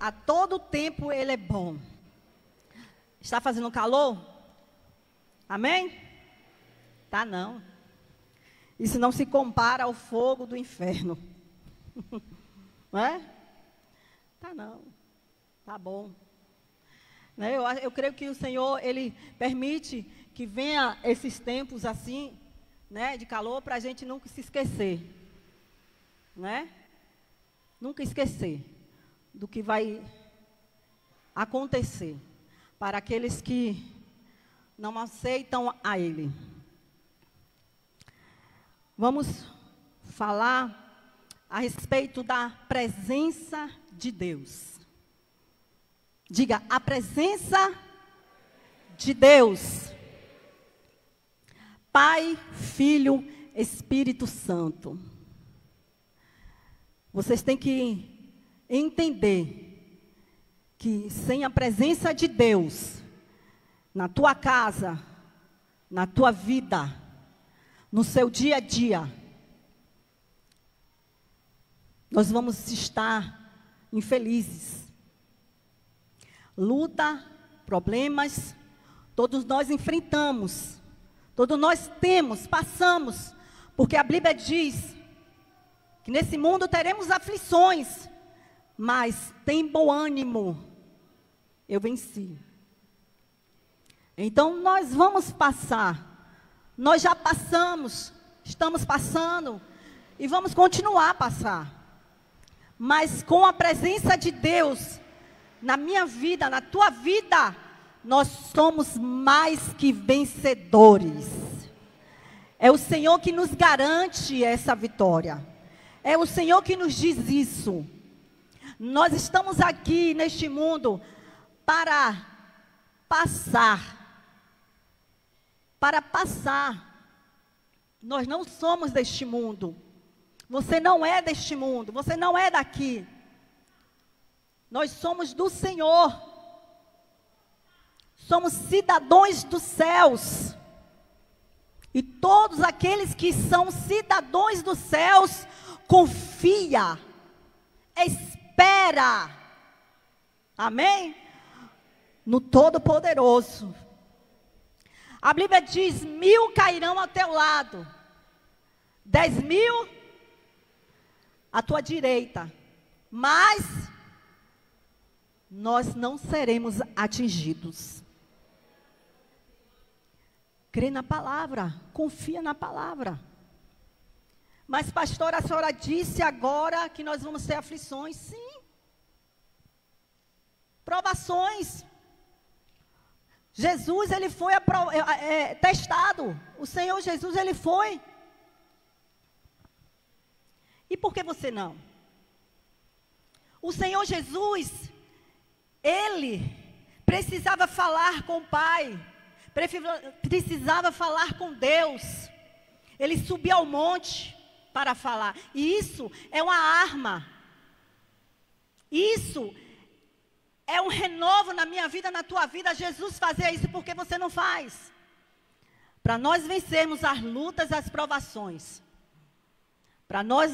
a todo tempo Ele é bom. Está fazendo calor? Amém? Tá não. Isso não se compara ao fogo do inferno. Não é? Tá não. Tá bom. Né? Eu creio que o Senhor, Ele permite que venha esses tempos assim, né, de calor, para a gente nunca se esquecer. Né? Nunca esquecer do que vai acontecer para aqueles que não aceitam a Ele. Vamos falar a respeito da presença de Deus. Diga, a presença de Deus. Pai, Filho, Espírito Santo. Vocês têm que entender que sem a presença de Deus, na tua casa, na tua vida, no seu dia a dia, nós vamos estar infelizes. Luta, problemas, todos nós enfrentamos, todos nós temos, passamos, porque a Bíblia diz que nesse mundo teremos aflições, mas tem bom ânimo, eu venci. Então nós vamos passar, nós já passamos, estamos passando e vamos continuar a passar. Mas com a presença de Deus na minha vida, na tua vida, nós somos mais que vencedores. É o Senhor que nos garante essa vitória. É o Senhor que nos diz isso. Nós estamos aqui neste mundo para passar. Para passar. Nós não somos deste mundo. Você não é deste mundo, você não é daqui. Nós somos do Senhor. Somos cidadãos dos céus. E todos aqueles que são cidadãos dos céus, confia, espera. Amém? No Todo-Poderoso. A Bíblia diz: 1000 cairão ao teu lado, 10.000 à tua direita, mas nós não seremos atingidos. Crê na palavra, confia na palavra. Mas, pastora, a senhora disse agora que nós vamos ter aflições. Sim. Provações. Jesus, ele foi testado. O Senhor Jesus, ele foi. E por que você não? O Senhor Jesus, ele precisava falar com o Pai, precisava falar com Deus. Ele subiu ao monte para falar. E isso é uma arma. Isso é um renovo na minha vida, na tua vida. Jesus fazia isso, porque você não faz? Para nós vencermos as lutas, as provações. Para nós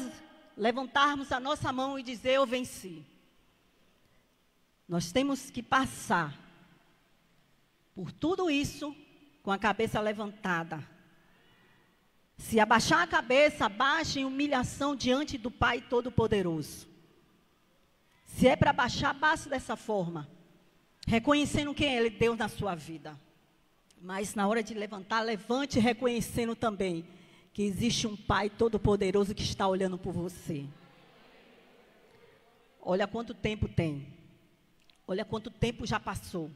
levantarmos a nossa mão e dizer: eu venci. Nós temos que passar por tudo isso com a cabeça levantada. Se abaixar a cabeça, abaixe em humilhação diante do Pai Todo-Poderoso. Se é para baixar, abaixe dessa forma, reconhecendo quem Ele deu na sua vida. Mas na hora de levantar, levante reconhecendo também que existe um Pai Todo-Poderoso que está olhando por você. Olha quanto tempo tem. Olha quanto tempo já passou.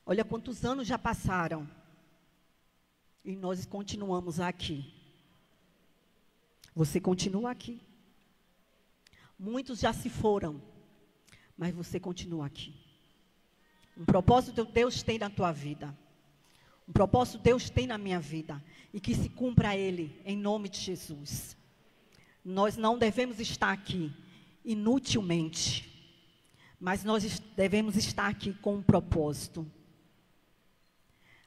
Olha quantos anos já passaram. E nós continuamos aqui. Você continua aqui. Muitos já se foram, mas você continua aqui. Um propósito Deus tem na tua vida. Um propósito Deus tem na minha vida. E que se cumpra Ele, em nome de Jesus. Nós não devemos estar aqui inutilmente. Mas nós devemos estar aqui com um propósito.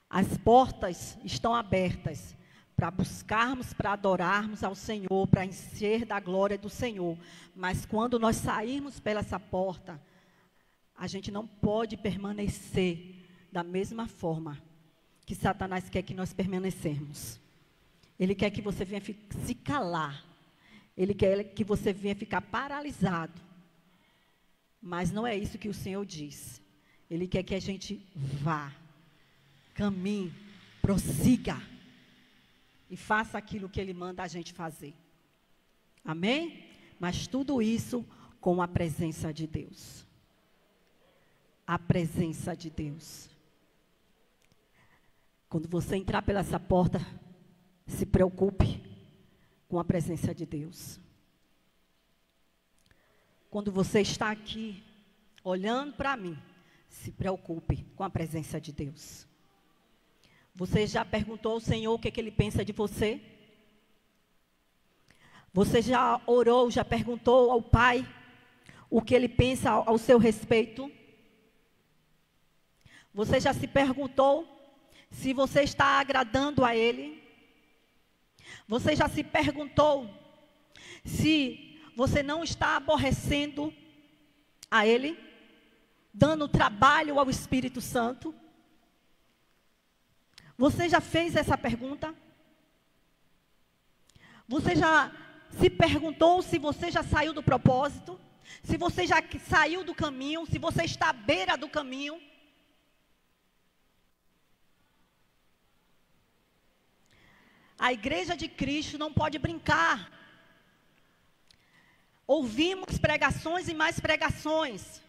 As portas estão abertas para buscarmos, para adorarmos ao Senhor, para encher da glória do Senhor. Mas quando nós sairmos pela essa porta, a gente não pode permanecer da mesma forma que Satanás quer que nós permanecermos. Ele quer que você venha se calar. Ele quer que você venha ficar paralisado. Mas não é isso que o Senhor diz. Ele quer que a gente vá, caminhe, prossiga e faça aquilo que Ele manda a gente fazer. Amém? Mas tudo isso com a presença de Deus. A presença de Deus. Quando você entrar pela essa porta, se preocupe com a presença de Deus. Quando você está aqui, olhando para mim, se preocupe com a presença de Deus. Você já perguntou ao Senhor o que Ele pensa de você? Você já orou, já perguntou ao Pai o que Ele pensa ao seu respeito? Você já se perguntou se você está agradando a Ele? Você já se perguntou se você não está aborrecendo a Ele, dando trabalho ao Espírito Santo? Você já fez essa pergunta? Você já se perguntou se você já saiu do propósito? Se você já saiu do caminho? Se você está à beira do caminho? A igreja de Cristo não pode brincar. Ouvimos pregações e mais pregações.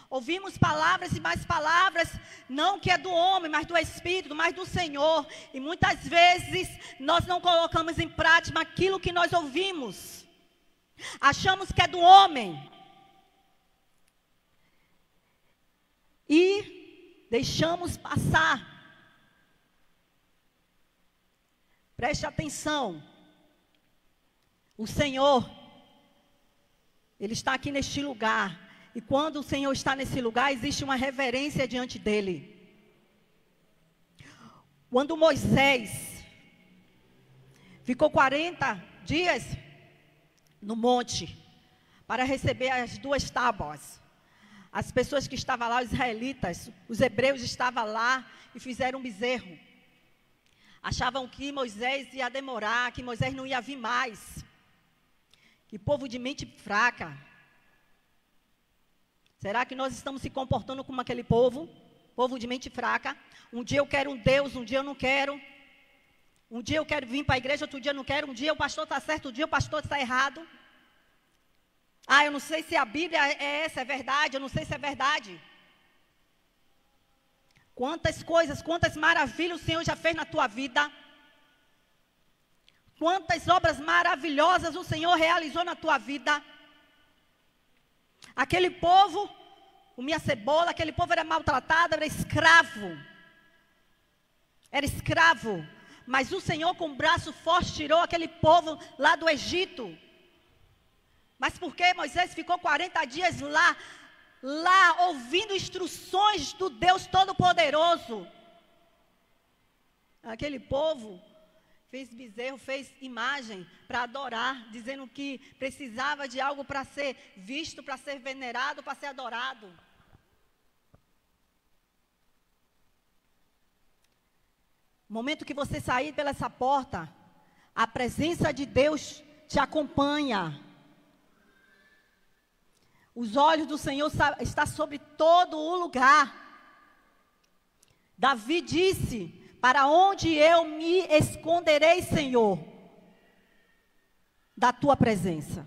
Ouvimos palavras e mais palavras, não que é do homem, mas do Espírito, mas do Senhor. E muitas vezes nós não colocamos em prática aquilo que nós ouvimos. Achamos que é do homem. E deixamos passar. Preste atenção. O Senhor, Ele está aqui neste lugar. E quando o Senhor está nesse lugar, existe uma reverência diante dEle. Quando Moisés ficou 40 dias no monte para receber as 2 tábuas, as pessoas que estavam lá, os israelitas, os hebreus estavam lá e fizeram um bezerro. Achavam que Moisés ia demorar, que Moisés não ia vir mais. Que povo de mente fraca. Será que nós estamos se comportando como aquele povo? Povo de mente fraca. Um dia eu quero um Deus, um dia eu não quero. Um dia eu quero vir para a igreja, outro dia eu não quero. Um dia o pastor está certo, outro dia o pastor está errado. Ah, eu não sei se a Bíblia é essa, é verdade. Eu não sei se é verdade. Quantas coisas, quantas maravilhas o Senhor já fez na tua vida. Quantas obras maravilhosas o Senhor realizou na tua vida. Aquele povo comia cebola, aquele povo era maltratado, era escravo. Era escravo. Mas o Senhor com o braço forte tirou aquele povo lá do Egito. Mas por que Moisés ficou 40 dias lá ouvindo instruções do Deus Todo-Poderoso? Aquele povo fez bezerro, fez imagem para adorar, dizendo que precisava de algo para ser visto, para ser venerado, para ser adorado. No momento que você sair pela essa porta, a presença de Deus te acompanha. Os olhos do Senhor estão sobre todo o lugar. Davi disse: para onde eu me esconderei, Senhor, da tua presença?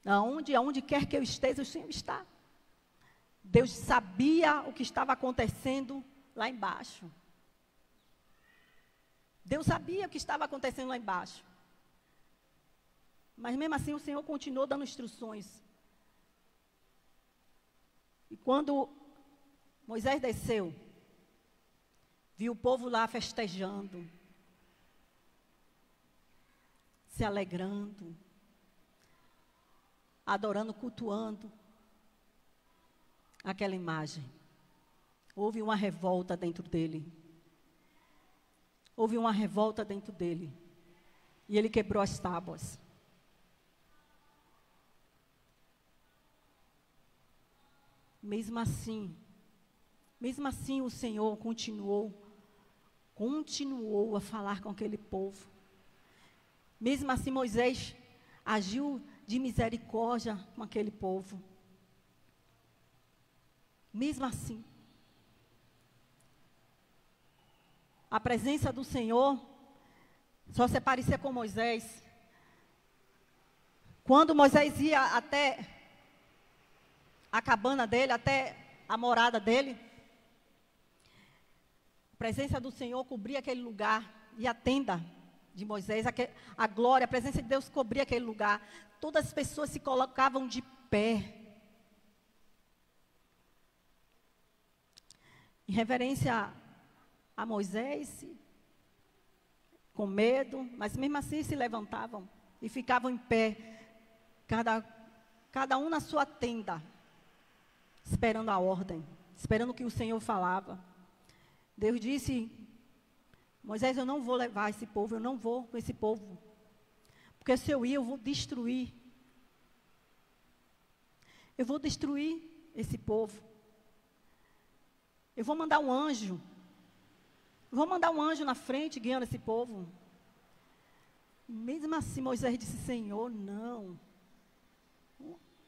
Aonde quer que eu esteja, o Senhor está. Deus sabia o que estava acontecendo lá embaixo. Deus sabia o que estava acontecendo lá embaixo. Mas mesmo assim o Senhor continuou dando instruções. E quando Moisés desceu, viu o povo lá festejando, se alegrando, adorando, cultuando aquela imagem. Houve uma revolta dentro dele. houve uma revolta dentro dele. E ele quebrou as tábuas. Mesmo assim o Senhor continuou a falar com aquele povo. Mesmo assim Moisés agiu de misericórdia com aquele povo. Mesmo assim. A presença do Senhor só se parecia com Moisés quando Moisés ia até a cabana dele, até a morada dele. A presença do Senhor cobria aquele lugar. E a tenda de Moisés, a glória, a presença de Deus cobria aquele lugar. Todas as pessoas se colocavam de pé. Em reverência a Moisés, com medo, mas mesmo assim se levantavam e ficavam em pé, cada um na sua tenda, esperando a ordem, esperando o que o Senhor falava. Deus disse: Moisés, eu não vou levar esse povo, eu não vou com esse povo, porque se eu ir, eu vou destruir. Eu vou destruir esse povo. Eu vou mandar um anjo. Eu vou mandar um anjo na frente, guiando esse povo. Mesmo assim, Moisés disse: Senhor, não.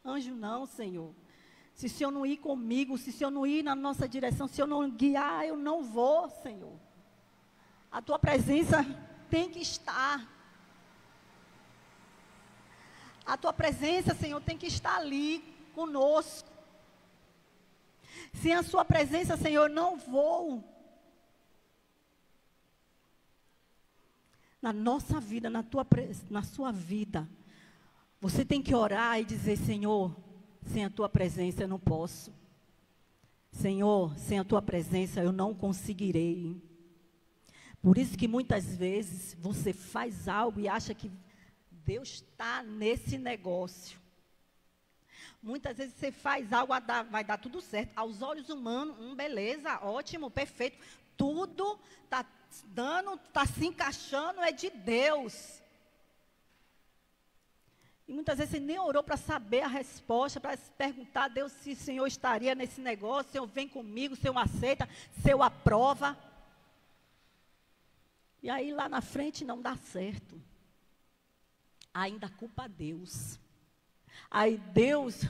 Anjo não, Senhor. Se o Senhor não ir comigo, se o Senhor não ir na nossa direção, se o Senhor não guiar, eu não vou, Senhor. A tua presença tem que estar. A tua presença, Senhor, tem que estar ali conosco. Sem a sua presença, Senhor, eu não vou. Na nossa vida, na sua vida, você tem que orar e dizer: Senhor, sem a tua presença eu não posso. Senhor, sem a tua presença eu não conseguirei. Por isso que muitas vezes você faz algo e acha que Deus está nesse negócio. Muitas vezes você faz algo, vai dar tudo certo. Aos olhos humanos, beleza, ótimo, perfeito. Tudo está dando, está se encaixando, é de Deus. E muitas vezes você nem orou para saber a resposta, para se perguntar a Deus se o Senhor estaria nesse negócio, se o Senhor vem comigo, se eu aceita, se eu aprova. E aí lá na frente não dá certo. Ainda culpa a Deus. Aí Deus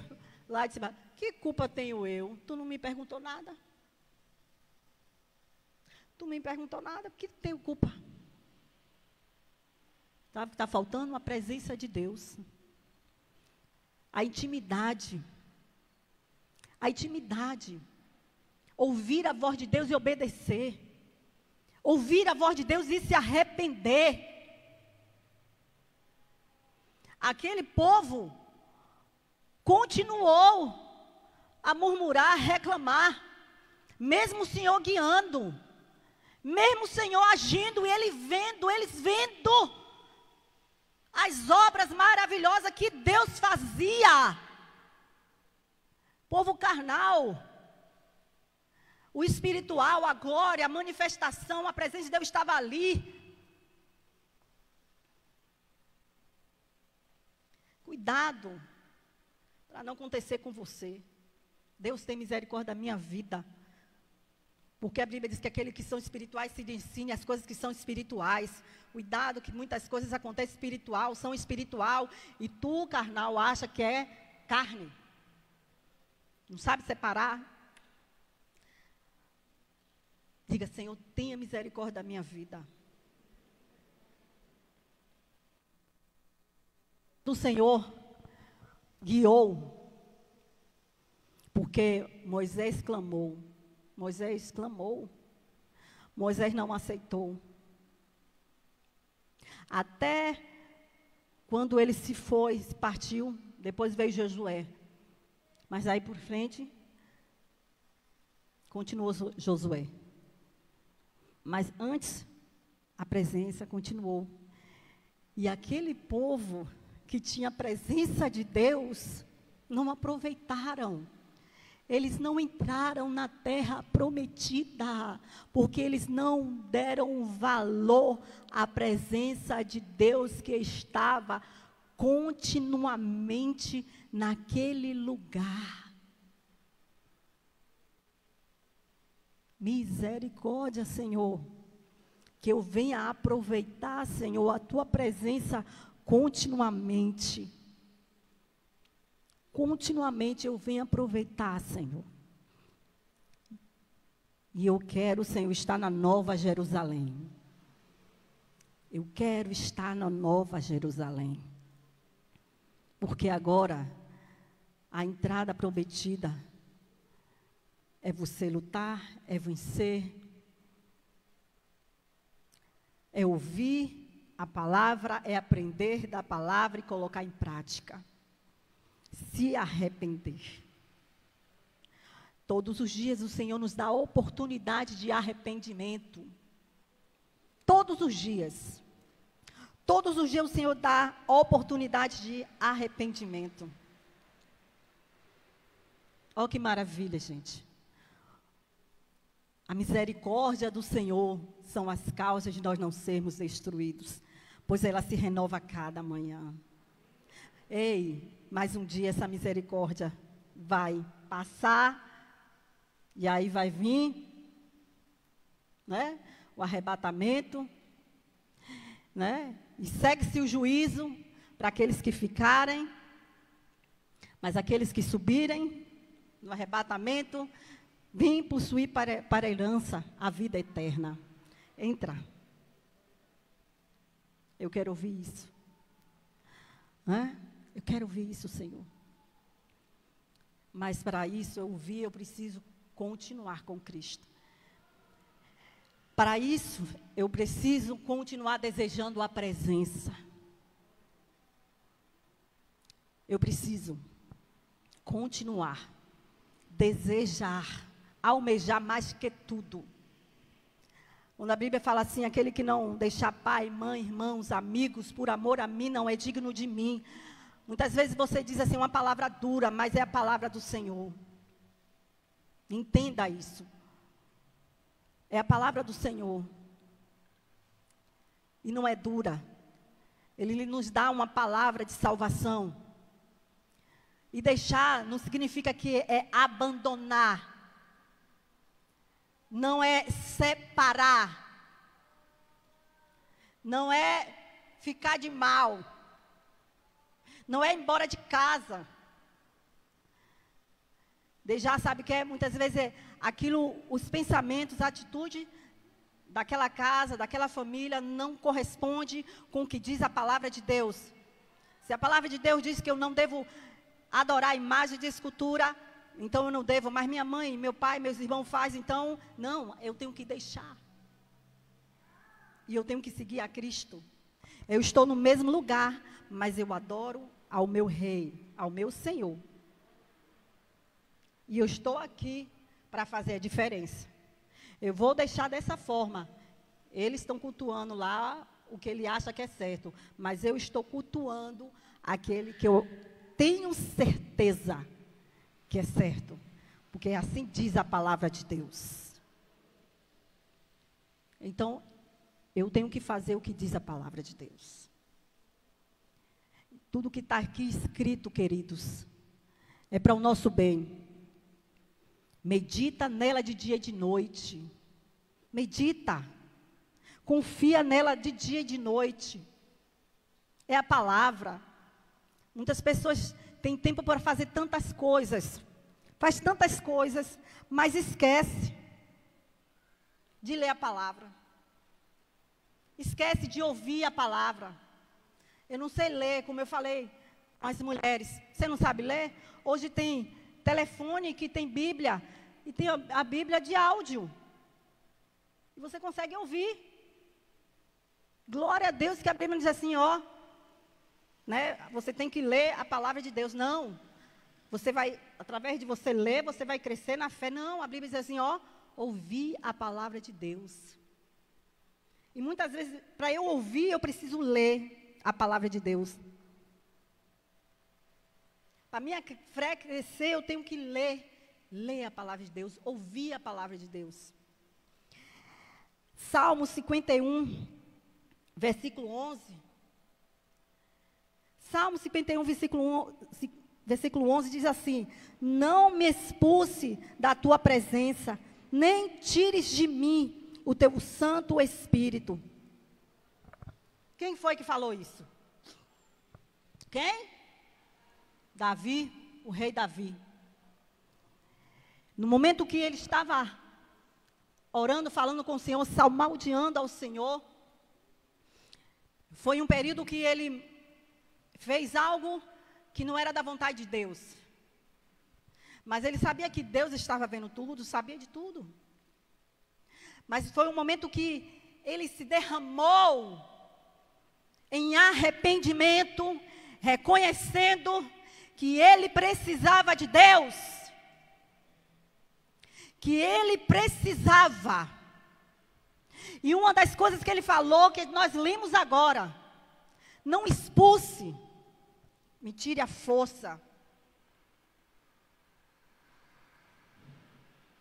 lá disse: que culpa tenho eu? Tu não me perguntou nada. Tu não me perguntou nada, porque tenho culpa. Sabe que está faltando a presença de Deus. A intimidade. A intimidade. Ouvir a voz de Deus e obedecer. Ouvir a voz de Deus e se arrepender. Aquele povo continuou a murmurar, a reclamar, mesmo o Senhor guiando, mesmo o Senhor agindo, e eles vendo as obras maravilhosas que Deus fazia. Povo carnal, o espiritual, a glória, a manifestação, a presença de Deus estava ali. Cuidado, para não acontecer com você. Deus tem misericórdia da minha vida. Porque a Bíblia diz que aqueles que são espirituais se ensinem as coisas que são espirituais. Cuidado que muitas coisas acontecem espiritual, são espiritual, e tu, carnal, acha que é carne. Não sabe separar? Diga: Senhor, tenha misericórdia da minha vida. O Senhor guiou, porque Moisés clamou. Moisés clamou. Moisés não aceitou. Até quando ele se foi, partiu, depois veio Josué. Mas aí por frente, continuou Josué. Mas antes, a presença continuou. E aquele povo que tinha a presença de Deus, não aproveitaram. Eles não entraram na terra prometida, porque eles não deram valor à presença de Deus que estava continuamente naquele lugar. Misericórdia, Senhor, que eu venha aproveitar, Senhor, a tua presença continuamente. Continuamente eu venho aproveitar, Senhor. E eu quero, Senhor, estar na Nova Jerusalém. Eu quero estar na Nova Jerusalém. Porque agora, a entrada prometida é você lutar, é vencer, é ouvir a palavra, é aprender da palavra e colocar em prática. Se arrepender. Todos os dias o Senhor nos dá a oportunidade de arrependimento. Todos os dias. Todos os dias o Senhor dá a oportunidade de arrependimento. Olha que maravilha, gente. A misericórdia do Senhor são as causas de nós não sermos destruídos, pois ela se renova a cada manhã. Ei, mais um dia essa misericórdia vai passar, e aí vai vir, né, o arrebatamento, né, e segue-se o juízo para aqueles que ficarem, mas aqueles que subirem no arrebatamento, vim possuir para a herança a vida eterna. Entra. Eu quero ouvir isso. Eu quero ouvir isso, Senhor. Mas para isso eu preciso continuar com Cristo. Para isso, eu preciso continuar desejando a presença. Eu preciso continuar, desejar, almejar mais que tudo. Quando a Bíblia fala assim, aquele que não deixar pai, mãe, irmãos, amigos, por amor a mim, não é digno de mim. Muitas vezes você diz assim, uma palavra dura, mas é a palavra do Senhor. Entenda isso. É a palavra do Senhor. E não é dura. Ele nos dá uma palavra de salvação. E deixar não significa que é abandonar. Não é separar. Não é ficar de mal. Não é ir embora de casa. Deixar, sabe que é, muitas vezes é aquilo, os pensamentos, a atitude daquela casa, daquela família não corresponde com o que diz a palavra de Deus. Se a palavra de Deus diz que eu não devo adorar imagem de escultura, então eu não devo, mas minha mãe, meu pai, meus irmãos fazem, então, não, eu tenho que deixar. E eu tenho que seguir a Cristo. Eu estou no mesmo lugar, mas eu adoro ao meu Rei, ao meu Senhor. E eu estou aqui para fazer a diferença. Eu vou deixar dessa forma. Eles estão cultuando lá o que ele acha que é certo, mas eu estou cultuando aquele que eu tenho certeza que é certo, porque assim diz a palavra de Deus. Então, eu tenho que fazer o que diz a palavra de Deus. Tudo que está aqui escrito, queridos, é para o nosso bem. Medita nela de dia e de noite. Medita. Confia nela de dia e de noite. É a palavra. Muitas pessoas têm tempo para fazer tantas coisas. Faz tantas coisas, mas esquece de ler a palavra. Esquece de ouvir a palavra. Eu não sei ler, como eu falei às mulheres. Você não sabe ler? Hoje tem telefone que tem Bíblia. E tem a Bíblia de áudio. E você consegue ouvir. Glória a Deus que a Bíblia diz assim, ó. Né, você tem que ler a palavra de Deus. Não. Você vai, através de você ler, você vai crescer na fé. Não, a Bíblia diz assim, ó. Ouvir a palavra de Deus. E muitas vezes, para eu ouvir, eu preciso ler a palavra de Deus. Para minha fé crescer, eu tenho que ler ler a palavra de Deus, ouvir a palavra de Deus. Salmo 51, versículo 11. Salmo 51, versículo 11 diz assim: não me expulse da tua presença, nem tires de mim o teu Santo Espírito. Quem foi que falou isso? Quem? Davi, o rei Davi. No momento que ele estava orando, falando com o Senhor, salmodiando ao Senhor, foi um período que ele fez algo que não era da vontade de Deus. Mas ele sabia que Deus estava vendo tudo, sabia de tudo. Mas foi um momento que ele se derramou em arrependimento, reconhecendo que ele precisava de Deus. Que ele precisava. E uma das coisas que ele falou, que nós lemos agora: não expulse, me tire a força.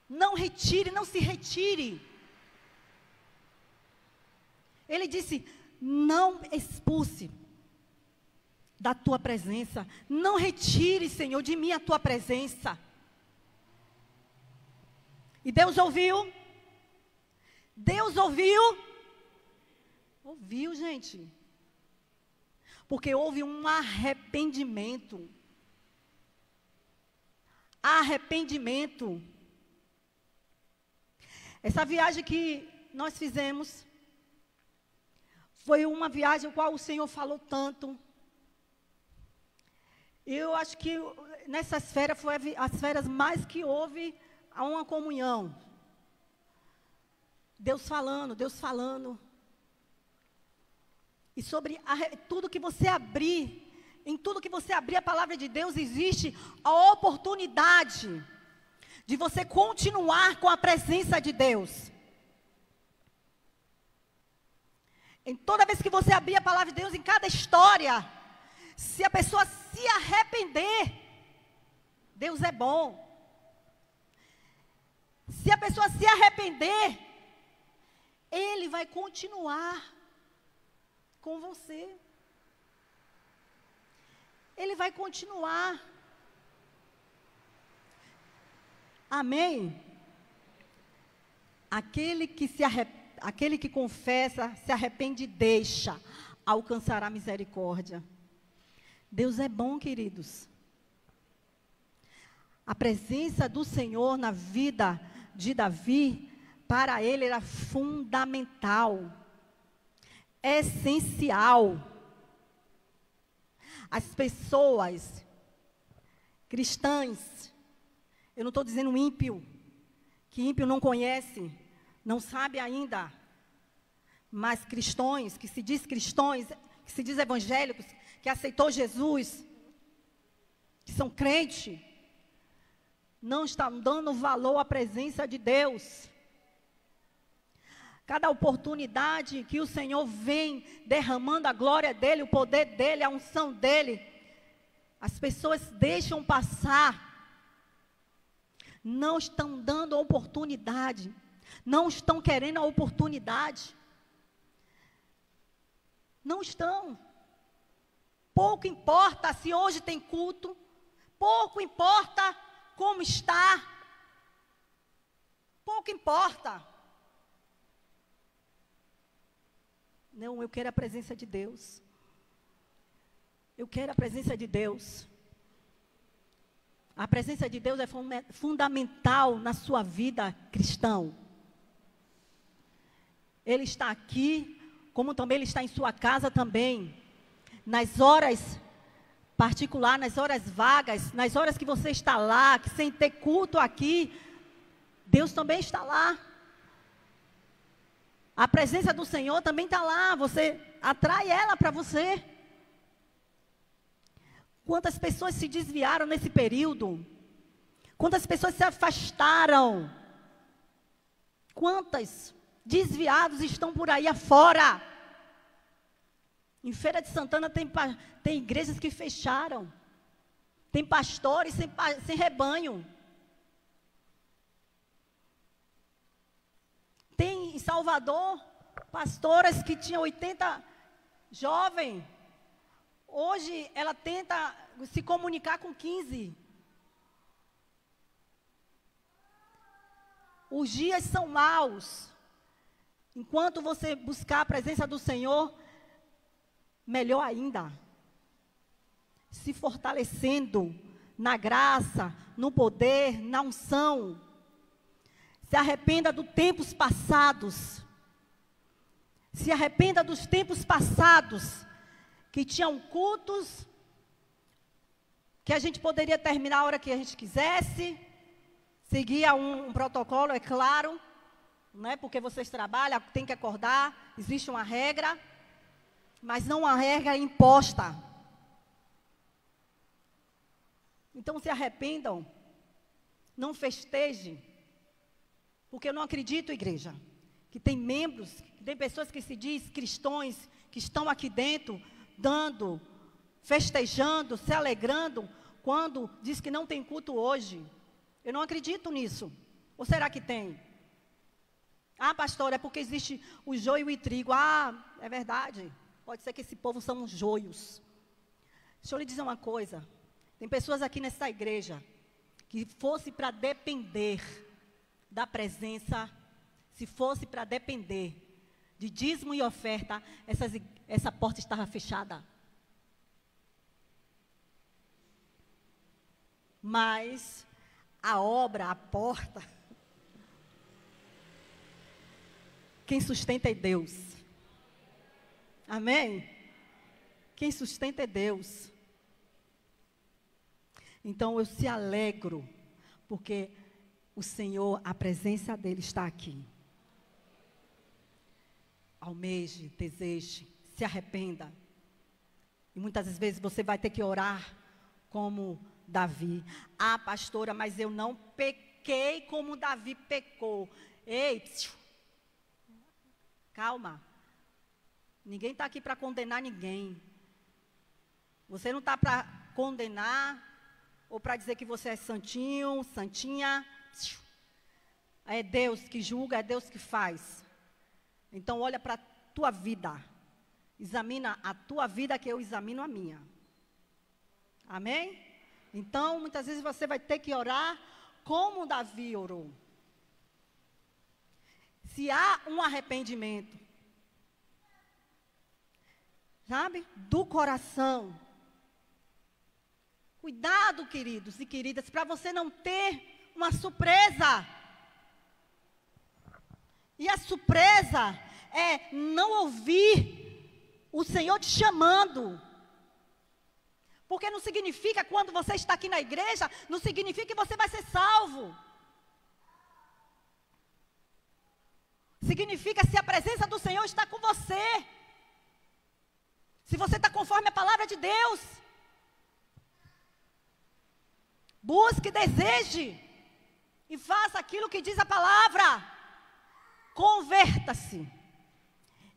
Não retire, não se retire. Ele disse: não expulse da tua presença. Não retire, Senhor, de mim a tua presença. E Deus ouviu. Deus ouviu. Ouviu, gente. Porque houve um arrependimento. Arrependimento. Essa viagem que nós fizemos foi uma viagem a qual o Senhor falou tanto. Eu acho que nessas férias foi as férias mais que houve a uma comunhão. Deus falando, Deus falando. E sobre tudo que você abrir, em tudo que você abrir a palavra de Deus, existe a oportunidade de você continuar com a presença de Deus. Em toda vez que você abrir a palavra de Deus, em cada história, se a pessoa se arrepender, Deus é bom. Se a pessoa se arrepender, Ele vai continuar com você. Ele vai continuar. Amém? Aquele que confessa, se arrepende e deixa, alcançará misericórdia. Deus é bom, queridos. A presença do Senhor na vida de Davi, para ele era fundamental, essencial. As pessoas cristãs, eu não estou dizendo ímpio, que ímpio não conhece, não sabe ainda, mas cristãos, que se diz cristãos, que se diz evangélicos, que aceitou Jesus, que são crentes, não estão dando valor à presença de Deus. Cada oportunidade que o Senhor vem derramando a glória dEle, o poder dEle, a unção dEle, as pessoas deixam passar. Não estão dando a oportunidade. Não estão querendo a oportunidade. Não estão. Pouco importa se hoje tem culto. Pouco importa como está. Pouco importa. Não, eu quero a presença de Deus. Eu quero a presença de Deus. A presença de Deus é fundamental na sua vida cristã. Ele está aqui, como também Ele está em sua casa também. Nas horas particulares, nas horas vagas, nas horas que você está lá, que sem ter culto aqui, Deus também está lá. A presença do Senhor também está lá, você atrai ela para você. Quantas pessoas se desviaram nesse período? Quantas pessoas se afastaram? Quantos desviados estão por aí afora? Em Feira de Santana tem igrejas que fecharam. Tem pastores sem rebanho. em Salvador, pastoras que tinham 80 jovens. Hoje ela tenta se comunicar com 15. Os dias são maus. Enquanto você buscar a presença do Senhor, melhor ainda. Se fortalecendo na graça, no poder, na unção. Se arrependa dos tempos passados. Se arrependa dos tempos passados, que tinham cultos, que a gente poderia terminar a hora que a gente quisesse, seguia um protocolo, é claro, não é? Porque vocês trabalham, tem que acordar, existe uma regra, mas não uma regra imposta. Então se arrependam, não festejem, porque eu não acredito, igreja, que tem membros, que tem pessoas que se diz cristãos, que estão aqui dentro, dando, festejando, se alegrando, quando diz que não tem culto hoje. Eu não acredito nisso. Ou será que tem? Ah, pastor, é porque existe o joio e o trigo. Ah, é verdade. Pode ser que esse povo são os joios. Deixa eu lhe dizer uma coisa. Tem pessoas aqui nessa igreja que fosse para depender da presença, se fosse para depender de dízimo e oferta, essa porta estava fechada. Mas a obra, a porta, quem sustenta é Deus. Amém? Quem sustenta é Deus. Então eu se alegro, porque o Senhor, a presença dEle está aqui. Almeje, deseje, se arrependa. E muitas vezes você vai ter que orar como Davi. Ah, pastora, mas eu não pequei como Davi pecou. Ei, calma. Ninguém está aqui para condenar ninguém. Você não está para condenar ou para dizer que você é santinho, santinha. É Deus que julga, é Deus que faz. Então olha para a tua vida. Examina a tua vida que eu examino a minha. Amém? Então muitas vezes você vai ter que orar como Davi orou. Se há um arrependimento, sabe, do coração. Cuidado, queridos e queridas, para você não ter uma surpresa. E a surpresa é não ouvir o Senhor te chamando. Porque não significa, quando você está aqui na igreja, não significa que você vai ser salvo. Significa se a presença do Senhor está com você. Se você está conforme a palavra de Deus. Busque, deseje. E faça aquilo que diz a palavra. Converta-se.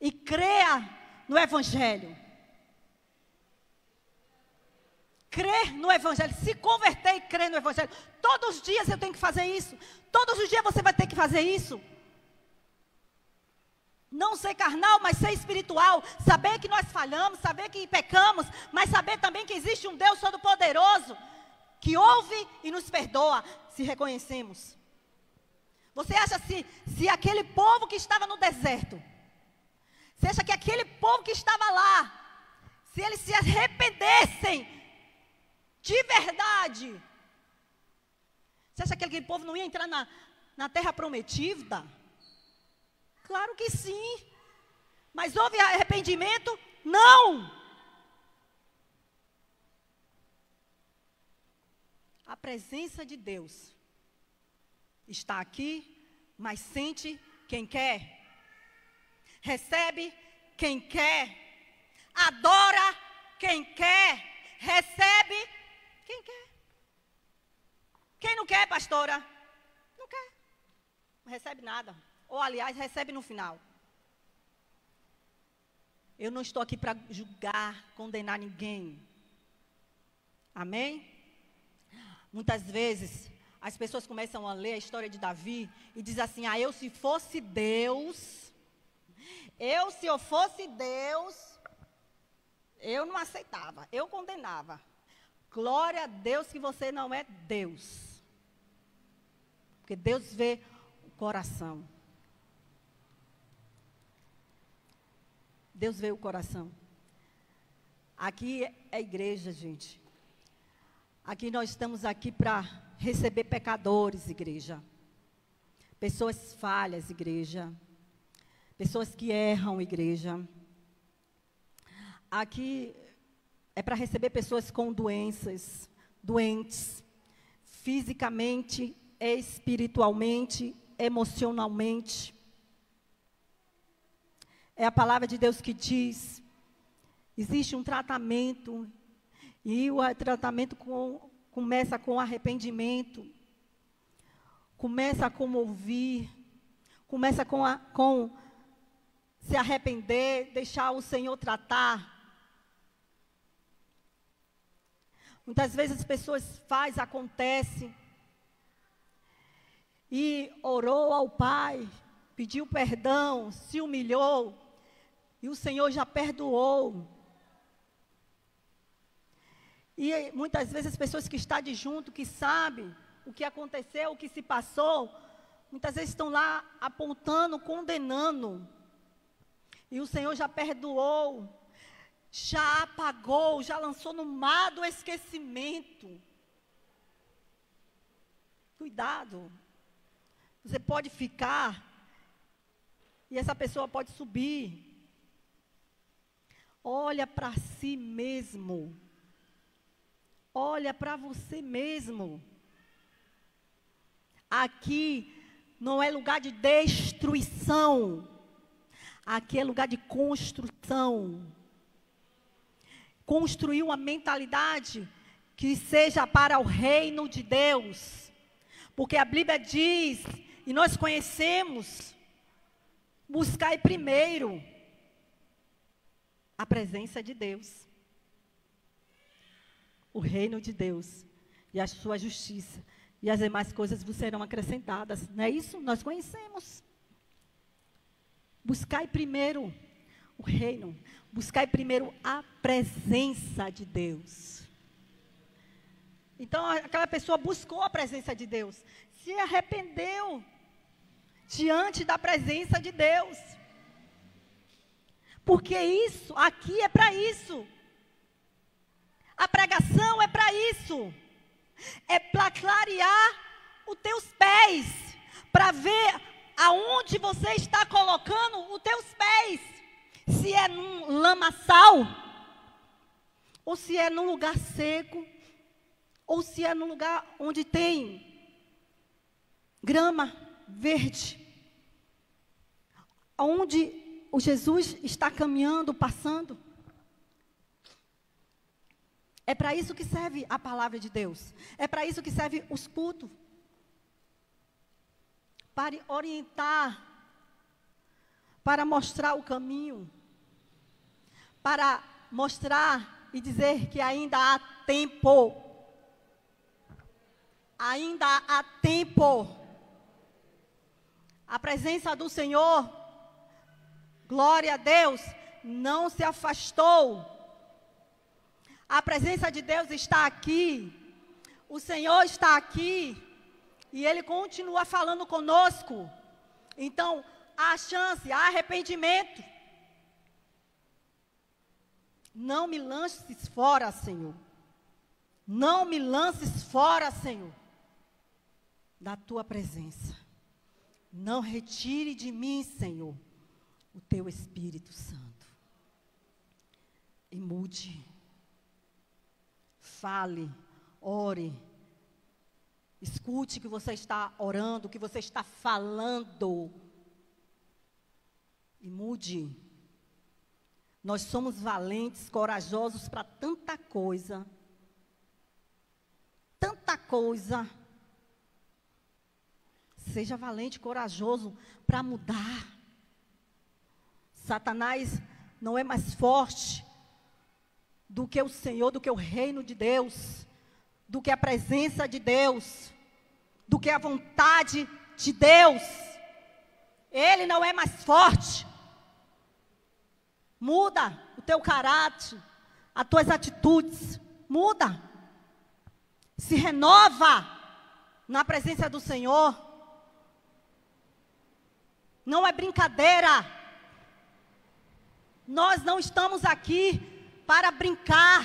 E creia no Evangelho. Crer no Evangelho. Se converter e crer no Evangelho. Todos os dias eu tenho que fazer isso. Todos os dias você vai ter que fazer isso. Não ser carnal, mas ser espiritual. Saber que nós falhamos, saber que pecamos, mas saber também que existe um Deus Todo-Poderoso que ouve e nos perdoa, se reconhecemos. Você acha se aquele povo que estava no deserto, você acha que aquele povo que estava lá, se eles se arrependessem de verdade, você acha que aquele povo não ia entrar na terra prometida? Claro que sim. Mas houve arrependimento? Não. A presença de Deus está aqui, mas sente quem quer. Recebe quem quer. Adora quem quer. Recebe quem quer. Quem não quer, pastora? Não quer. Não recebe nada. Ou, aliás, recebe no final. Eu não estou aqui para julgar, condenar ninguém. Amém? Muitas vezes, as pessoas começam a ler a história de Davi e dizem assim: ah, eu se fosse Deus, se eu fosse Deus, eu não aceitava, eu condenava. Glória a Deus que você não é Deus. Porque Deus vê o coração. Deus vê o coração. Aqui é a igreja, gente. Aqui nós estamos aqui para receber pecadores, igreja. Pessoas falhas, igreja. Pessoas que erram, igreja. Aqui é para receber pessoas com doenças, doentes, fisicamente, espiritualmente, emocionalmente. É a palavra de Deus que diz, existe um tratamento, e o tratamento começa com arrependimento, começa com ouvir, começa com se arrepender, deixar o Senhor tratar. Muitas vezes as pessoas acontece, e orou ao Pai, pediu perdão, se humilhou, e o Senhor já perdoou. E muitas vezes as pessoas que estão de junto, que sabem o que aconteceu, o que se passou, muitas vezes estão lá apontando, condenando. E o Senhor já perdoou, já apagou, já lançou no mar do esquecimento. Cuidado. Você pode ficar e essa pessoa pode subir. Olha para si mesmo. Olha para você mesmo. Aqui não é lugar de destruição. Aqui é lugar de construção. Construir uma mentalidade que seja para o reino de Deus. Porque a Bíblia diz, e nós conhecemos, buscai primeiro a presença de Deus, o reino de Deus e a sua justiça, e as demais coisas vos serão acrescentadas. Não é isso? Nós conhecemos. Buscai primeiro o reino, buscai primeiro a presença de Deus. Então, aquela pessoa buscou a presença de Deus, se arrependeu diante da presença de Deus. Porque isso, aqui é para isso. A pregação é para isso. É para clarear os teus pés, para ver aonde você está colocando os teus pés. Se é num lamaçal, ou se é num lugar seco, ou se é num lugar onde tem grama verde. Onde o Jesus está caminhando, passando. É para isso que serve a palavra de Deus. É para isso que serve os cultos. Para orientar, para mostrar o caminho, para mostrar e dizer que ainda há tempo. Ainda há tempo. A presença do Senhor, glória a Deus, não se afastou. A presença de Deus está aqui. O Senhor está aqui. E Ele continua falando conosco. Então, há chance, há arrependimento. Não me lances fora, Senhor. Não me lances fora, Senhor, da Tua presença. Não retire de mim, Senhor, o Teu Espírito Santo. E mude. Fale, ore. Escute o que você está orando, o que você está falando. E mude. Nós somos valentes, corajosos para tanta coisa. Tanta coisa. Seja valente, corajoso para mudar. Satanás não é mais forte do que o Senhor, do que o reino de Deus, do que a presença de Deus. do que a vontade de Deus. Ele não é mais forte. Muda o teu caráter, as tuas atitudes. Muda. Se renova na presença do Senhor. Não é brincadeira. Nós não estamos aqui para brincar.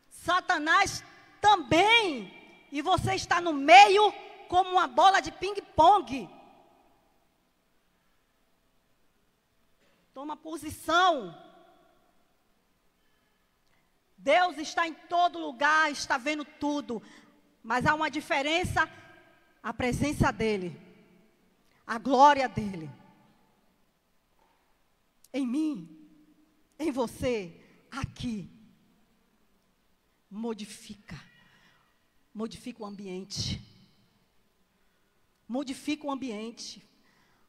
Satanás também. E você está no meio como uma bola de ping-pong. Toma posição. Deus está em todo lugar, está vendo tudo. Mas há uma diferença, a presença dEle. A glória dEle. Em mim, em você, aqui. Modifica o ambiente. Modifica o ambiente.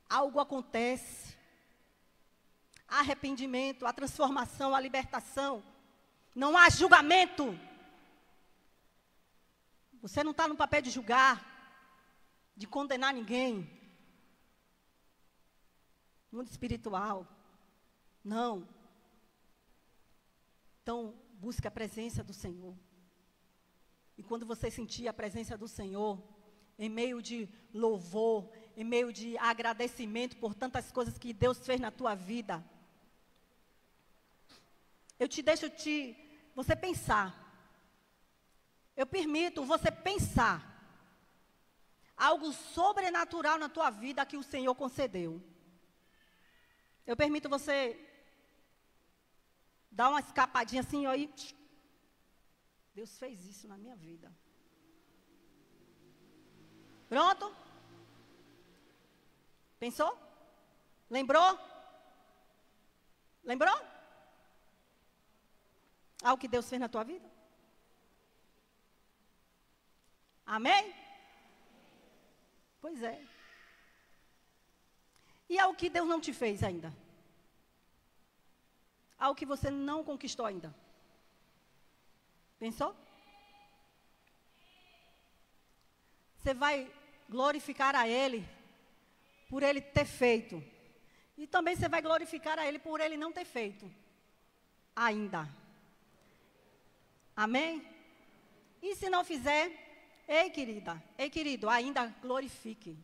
Algo acontece. Há arrependimento, há transformação, há libertação. Não há julgamento. Você não está no papel de julgar, de condenar ninguém. Mundo espiritual. Não. Então, busque a presença do Senhor. E quando você sentir a presença do Senhor, em meio de louvor, em meio de agradecimento por tantas coisas que Deus fez na tua vida, eu te deixo você pensar. Eu permito você pensar algo sobrenatural na tua vida que o Senhor concedeu. Eu permito você dar uma escapadinha assim, ó, e Deus fez isso na minha vida. Pronto? Pensou? Lembrou? Lembrou? Algo que Deus fez na tua vida? Amém? Pois é. E algo que Deus não te fez ainda? Algo que você não conquistou ainda? Pensou? Você vai glorificar a Ele por Ele ter feito. E também você vai glorificar a Ele por Ele não ter feito ainda. Amém? E se não fizer, ei querida, ei querido, ainda glorifique.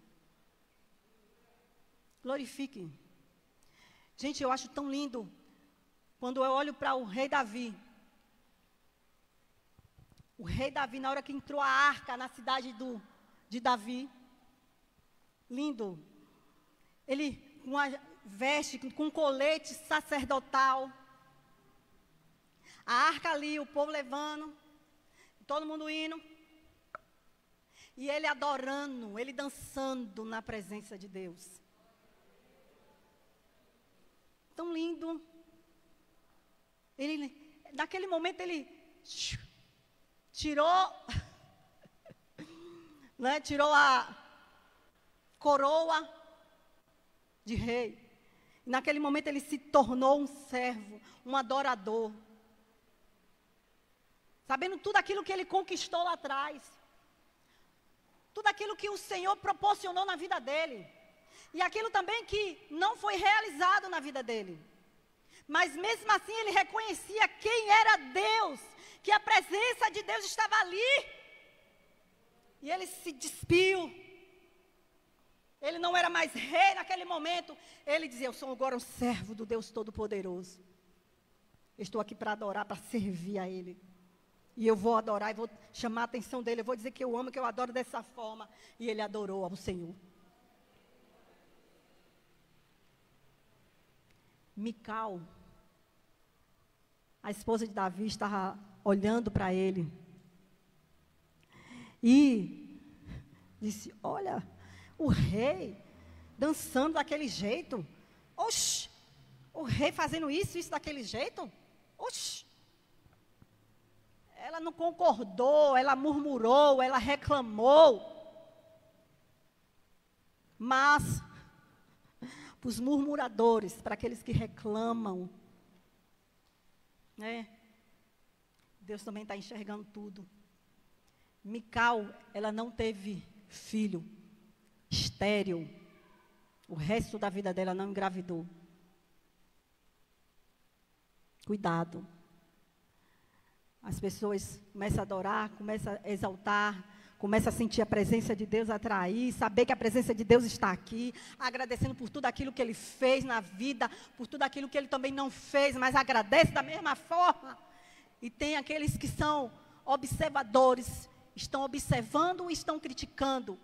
Glorifique. Gente, eu acho tão lindo quando eu olho para o rei Davi. O rei Davi, na hora que entrou a arca na cidade de Davi, lindo. Ele com uma veste, com um colete sacerdotal. A arca ali, o povo levando, todo mundo indo. E ele adorando, ele dançando na presença de Deus. Tão lindo. Naquele momento ele tirou, né, tirou a coroa de rei. E naquele momento ele se tornou um servo, um adorador. Sabendo tudo aquilo que ele conquistou lá atrás. Tudo aquilo que o Senhor proporcionou na vida dele. E aquilo também que não foi realizado na vida dele. Mas mesmo assim ele reconhecia quem era Deus. Que a presença de Deus estava ali. E ele se despiu. Ele não era mais rei naquele momento. Ele dizia, eu sou agora um servo do Deus Todo-Poderoso. Estou aqui para adorar, para servir a Ele. E eu vou adorar e vou chamar a atenção dele. Eu vou dizer que eu amo, que eu adoro dessa forma. E ele adorou ao Senhor. Mical, a esposa de Davi, estava olhando para ele. E disse, olha, o rei dançando daquele jeito. Oxi, o rei fazendo isso daquele jeito. Oxi. Ela não concordou, ela murmurou, ela reclamou. Mas, para os murmuradores, para aqueles que reclamam, né? Deus também está enxergando tudo. Mical, ela não teve filho, estéril. O resto da vida dela não engravidou. Cuidado. As pessoas começam a adorar, começam a exaltar, começam a sentir a presença de Deus atrair, saber que a presença de Deus está aqui, agradecendo por tudo aquilo que Ele fez na vida, por tudo aquilo que Ele também não fez, mas agradece da mesma forma. E tem aqueles que são observadores, estão observando e estão criticando.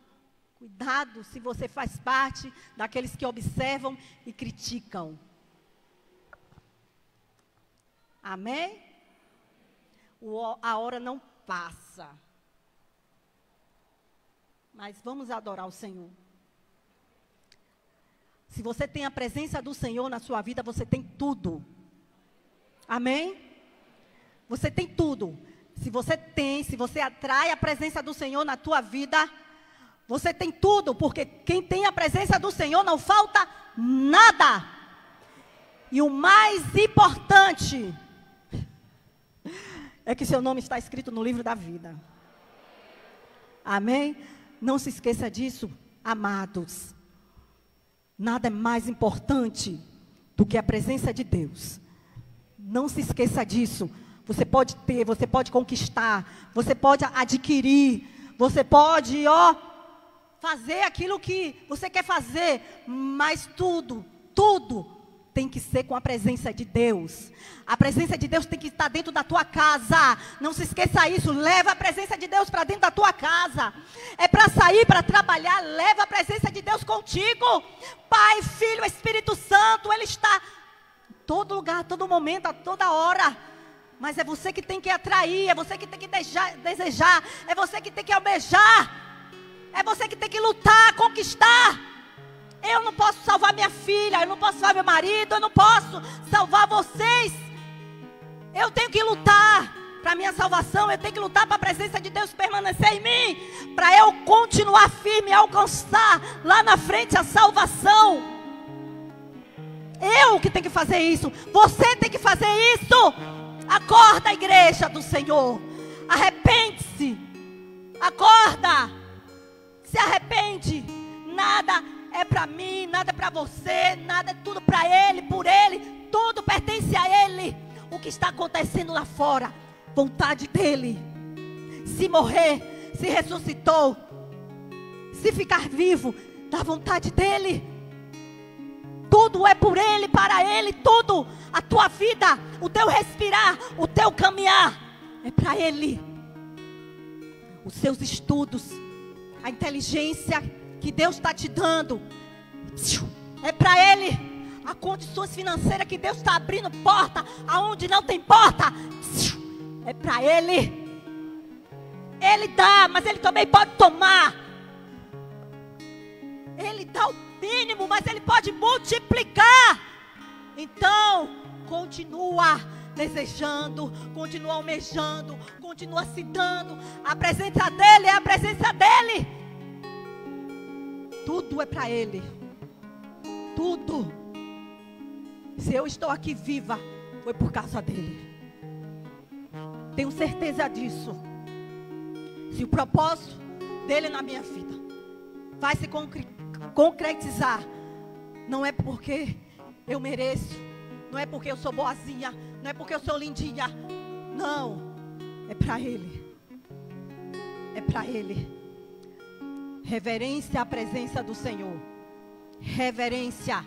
Cuidado se você faz parte daqueles que observam e criticam. Amém? A hora não passa. Mas vamos adorar o Senhor. Se você tem a presença do Senhor na sua vida, você tem tudo. Amém? Você tem tudo. Se você atrai a presença do Senhor na tua vida, você tem tudo, porque quem tem a presença do Senhor não falta nada. E o mais importante é que seu nome está escrito no livro da vida. Amém? Não se esqueça disso, amados. Nada é mais importante do que a presença de Deus. Não se esqueça disso. Você pode ter, você pode conquistar, você pode adquirir, você pode, fazer aquilo que você quer fazer, mas tudo tem que ser com a presença de Deus. A presença de Deus tem que estar dentro da tua casa. Não se esqueça isso. Leva a presença de Deus para dentro da tua casa. É para sair, para trabalhar. Leva a presença de Deus contigo. Pai, Filho, Espírito Santo. Ele está em todo lugar, a todo momento, a toda hora. Mas é você que tem que atrair. É você que tem que desejar. É você que tem que almejar. É você que tem que lutar, conquistar. Eu não posso salvar minha filha, eu não posso salvar meu marido, eu não posso salvar vocês. Eu tenho que lutar para a minha salvação, eu tenho que lutar para a presença de Deus permanecer em mim, para eu continuar firme e alcançar lá na frente a salvação. Eu que tenho que fazer isso, você tem que fazer isso. Acorda, igreja do Senhor, arrepende-se, acorda, se arrepende. Nada é para mim, nada é para você, nada é tudo para Ele, por Ele, tudo pertence a Ele. O que está acontecendo lá fora, vontade dEle. Se morrer, se ressuscitou, se ficar vivo, da vontade dEle. Tudo é por Ele, para Ele, tudo. A tua vida, o teu respirar, o teu caminhar, é para Ele. Os seus estudos, a inteligência que Deus está te dando, é para Ele. As condições financeiras que Deus está abrindo porta, aonde não tem porta, é para Ele. Ele dá, mas Ele também pode tomar. Ele dá o mínimo, mas Ele pode multiplicar. Então, continua desejando, continua almejando, continua se dando. A presença dEle é a presença dEle. Tudo é para Ele. Tudo. Se eu estou aqui viva, foi por causa dEle. Tenho certeza disso. Se o propósito dEle na minha vida vai se concretizar, não é porque eu mereço, não é porque eu sou boazinha, não é porque eu sou lindinha. Não, é para Ele. É para Ele. Reverência à presença do Senhor. Reverência.